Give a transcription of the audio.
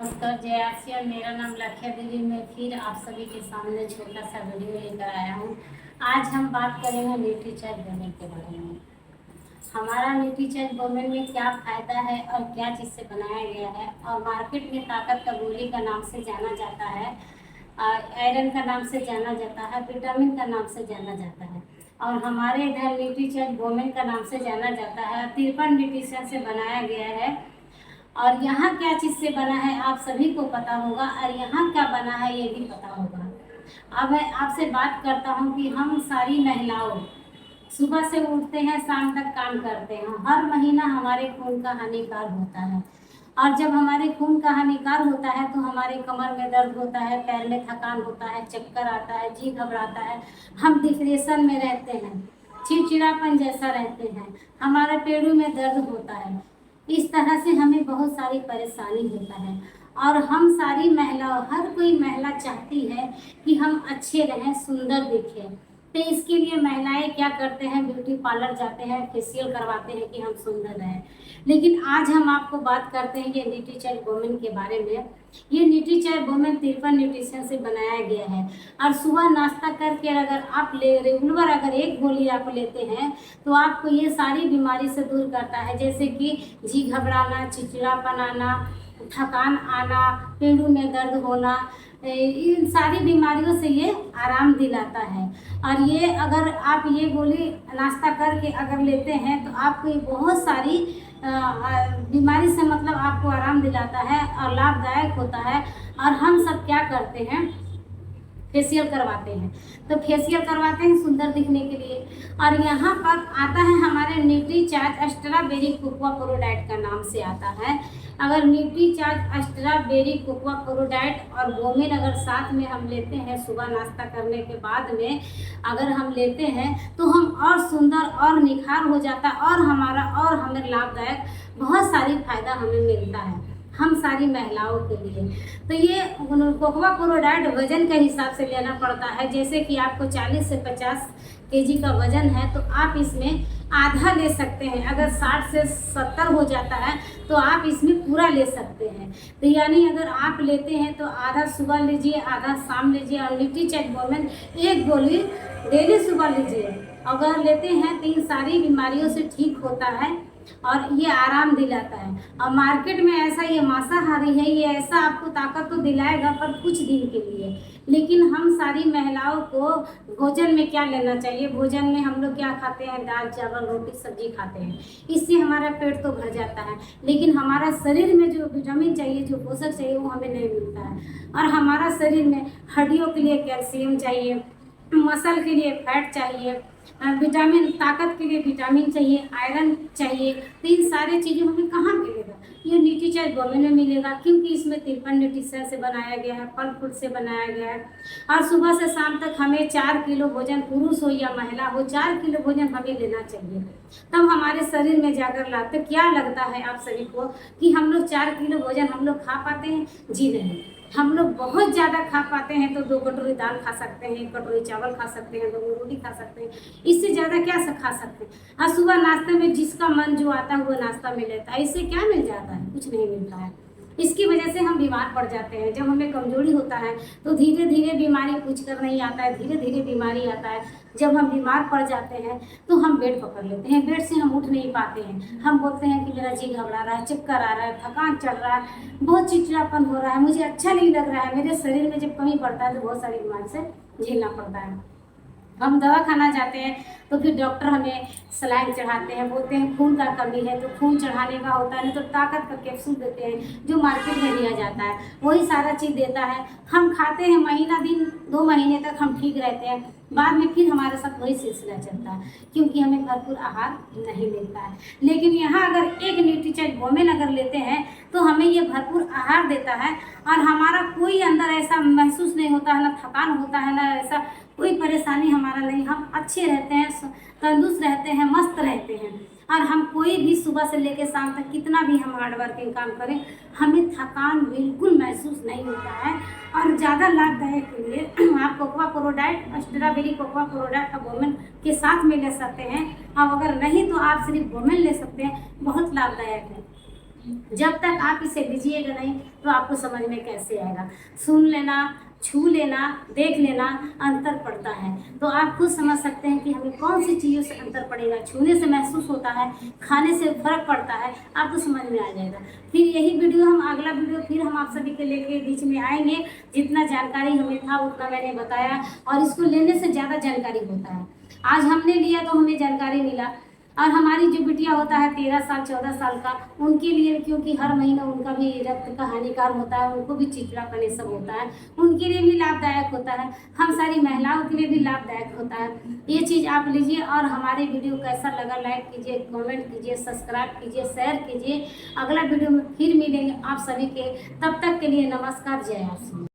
नमस्कार जय आसिया। मेरा नाम लक्ष्य देवी। मैं फिर आप सभी के सामने छोटा सा वीडियो लेकर आया हूँ। आज हम बात करेंगे न्यूट्रीचार्ज वोमेन के बारे में। हमारा न्यूट्रीचार्ज वोमेन में क्या फ़ायदा है और क्या चीज़ से बनाया गया है, और मार्केट में ताकत का गोली का नाम से जाना जाता है, आयरन का नाम से जाना जाता है, विटामिन का नाम से जाना जाता है, और हमारे इधर न्यूट्रीचार्ज वोमेन का नाम से जाना जाता है। 53 न्यूट्रिशन से बनाया गया है। और यहाँ क्या चीज़ से बना है आप सभी को पता होगा, और यहाँ क्या बना है ये भी पता होगा। अब मैं आपसे बात करता हूँ कि हम सारी महिलाओं सुबह से उठते हैं, शाम तक काम करते हैं। हर महीना हमारे खून का हानिकार होता है, और जब हमारे खून का हानिकार होता है तो हमारे कमर में दर्द होता है, पैर में थकान होता है, चक्कर आता है, जी घबराता है, हम डिप्रेशन में रहते हैं, चिड़चिड़ापन जैसा रहते हैं, हमारे पेड़ों में दर्द होता है। इस तरह से हमें बहुत सारी परेशानी होता है। और हम सारी महिलाओं, हर कोई महिला चाहती है कि हम अच्छे रहें, सुंदर दिखें। तो इसके लिए महिलाएं क्या करते हैं, ब्यूटी पार्लर जाते हैं, फेशियल करवाते हैं कि हम सुंदर रहें। लेकिन आज हम आपको बात करते हैं ये न्यूट्रीचार्ज वोमेन के बारे में। ये न्यूट्रीचार्ज वोमेन 53 न्यूट्रिशन से बनाया गया है। और सुबह नाश्ता करके अगर आप रेगुलर अगर एक गोली आप लेते हैं तो आपको ये सारी बीमारी से दूर करता है, जैसे कि जी घबराना, चिड़चिड़ापन आना, थकान आना, पेड़ों में दर्द होना, इन सारी बीमारियों से ये आराम दिलाता है। और ये अगर आप ये गोली नाश्ता करके अगर लेते हैं तो आपको ये बहुत सारी बीमारी से मतलब आपको आराम दिलाता है और लाभदायक होता है। और हम सब क्या करते हैं, फेशियल करवाते हैं। तो फेशियल करवाते हैं सुंदर दिखने के लिए। और यहाँ पर आता है हमारे न्यूट्रीचार्ज स्ट्रॉबेरी कोकोआ प्रोडाइट का नाम से आता है। अगर न्यूट्रीचार्ज स्ट्रॉबेरी कोकोआ प्रोडाइट और वोमेन अगर साथ में हम लेते हैं, सुबह नाश्ता करने के बाद में अगर हम लेते हैं तो हम और सुंदर और निखार हो जाता है, और हमारा और हमें लाभदायक बहुत सारी फायदा हमें मिलता है हम सारी महिलाओं के लिए। तो ये कोकोआ प्रोडाइट वजन के हिसाब से लेना पड़ता है। जैसे कि आपको 40 से 50 केजी का वजन है तो आप इसमें आधा ले सकते हैं। अगर 60 से 70 हो जाता है तो आप इसमें पूरा ले सकते हैं। तो यानी अगर आप लेते हैं तो आधा सुबह लीजिए, आधा शाम लीजिए। और न्यूट्रीचार्ज वोमेन एक गोली डेली सुबह लीजिए। अगर लेते हैं तो इन सारी बीमारियों से ठीक होता है और ये आराम दिलाता है। और मार्केट में ऐसा ये मांसाहारी है, ये ऐसा आपको ताकत तो दिलाएगा पर कुछ दिन के लिए। लेकिन हम सारी महिलाओं को भोजन में क्या लेना चाहिए, भोजन में हम लोग क्या खाते हैं, दाल चावल रोटी सब्जी खाते हैं। इससे हमारा पेट तो भर जाता है, लेकिन हमारा शरीर में जो विटामिन चाहिए, जो पोषक चाहिए वो हमें नहीं मिलता है। और हमारा शरीर में हड्डियों के लिए कैल्शियम चाहिए, मसल के लिए फैट चाहिए, विटामिन ताकत के लिए विटामिन चाहिए, आयरन चाहिए। तो इन सारे चीज़ों हमें कहाँ मिलेगा, ये न्यूट्रीचार्ज वोमेन में मिलेगा, क्योंकि इसमें 53 न्यूट्रिशन से बनाया गया है, फल फ्रूट से बनाया गया है। और सुबह से शाम तक हमें 4 किलो भोजन, पुरुष हो या महिला हो, 4 किलो भोजन हमें लेना चाहिए, तब हमारे शरीर में जाकर लाते। क्या लगता है आप सभी को कि हम लोग 4 किलो भोजन हम लोग खा पाते हैं? जी नहीं। हम लोग बहुत ज़्यादा खा पाते हैं तो 2 कटोरी दाल खा सकते हैं, 1 कटोरी चावल खा सकते हैं, 2 रोटी खा सकते हैं। इससे ज़्यादा क्या खा सकते हैं? हाँ, सुबह नाश्ते में जिसका मन जो आता है वो नाश्ता में लेता है। इससे क्या मिल जाता है? कुछ नहीं मिलता है। इसकी वजह से हम बीमार पड़ जाते हैं। जब हमें कमजोरी होता है तो धीरे धीरे बीमारी पूछ कर नहीं आता है, धीरे धीरे बीमारी आता है। जब हम बीमार पड़ जाते हैं तो हम बेड पकड़ लेते हैं, बेड से हम उठ नहीं पाते हैं। हम बोलते हैं कि मेरा जी घबरा रहा है, चक्कर आ रहा है, थकान चल रहा है, बहुत चिड़चिड़ापन हो रहा है, मुझे अच्छा नहीं लग रहा है। मेरे शरीर में जब कमी पड़ता है तो बहुत सारी बीमारी से झेलना पड़ता है। हम दवा खाना जाते हैं तो फिर डॉक्टर हमें सलाइन चढ़ाते हैं, बोलते हैं खून का कमी है तो खून चढ़ाने का होता है, नहीं तो ताकत का कैप्सूल देते हैं जो मार्केट में दिया जाता है, वही सारा चीज़ देता है। हम खाते हैं, महीना दिन 2 महीने तक हम ठीक रहते हैं, बाद में फिर हमारे साथ वही सिलसिला चलता है, क्योंकि हमें भरपूर आहार नहीं मिलता है। लेकिन यहाँ अगर एक न्यूट्रीचार्ज वोमेन अगर लेते हैं तो हमें ये भरपूर आहार देता है, और हमारा कोई अंदर ऐसा महसूस नहीं होता है, ना थकान होता है, ना ऐसा कोई परेशानी हमारा नहीं। हम अच्छे रहते हैं, तंदुरुस्त रहते हैं, मस्त रहते हैं। और हम कोई भी सुबह से लेकर शाम तक कितना भी हम हार्ड वर्किंग काम करें, हमें थकान बिल्कुल महसूस नहीं होता है। और ज़्यादा लाभदायक के लिए आप cocoa ProDiet, strawberry cocoa ProDiet का वोमेन के साथ में ले सकते हैं। और अगर नहीं तो आप सिर्फ वोमेन ले सकते हैं, बहुत लाभदायक है। जब तक आप इसे लीजिएगा नहीं तो आपको समझ में कैसे आएगा। सुन लेना, छू लेना, देख लेना, अंतर पड़ता है। तो आप खुद समझ सकते हैं कि हमें कौन सी चीज़ों से अंतर पड़ेगा। छूने से महसूस होता है, खाने से फर्क पड़ता है, आपको समझ में आ जाएगा। फिर यही वीडियो हम अगला वीडियो फिर हम आप सभी के लेके बीच में आएंगे। जितना जानकारी हमें था उतना मैंने बताया, और इसको लेने से ज़्यादा जानकारी होता है। आज हमने लिया तो हमें जानकारी मिला, और हमारी जो बिटिया होता है 13 साल 14 साल का, उनके लिए, क्योंकि हर महीना उनका भी रक्त का हानिकार होता है, उनको भी चिड़चिड़ापन ये सब होता है, उनके लिए भी लाभदायक होता है, हम सारी महिलाओं के लिए भी लाभदायक होता है। ये चीज़ आप लीजिए। और हमारे वीडियो कैसा लगा लाइक कीजिए, कमेंट कीजिए, सब्सक्राइब कीजिए, शेयर कीजिए। अगला वीडियो में फिर मिलेंगे आप सभी के, तब तक के लिए नमस्कार, जय आशीष।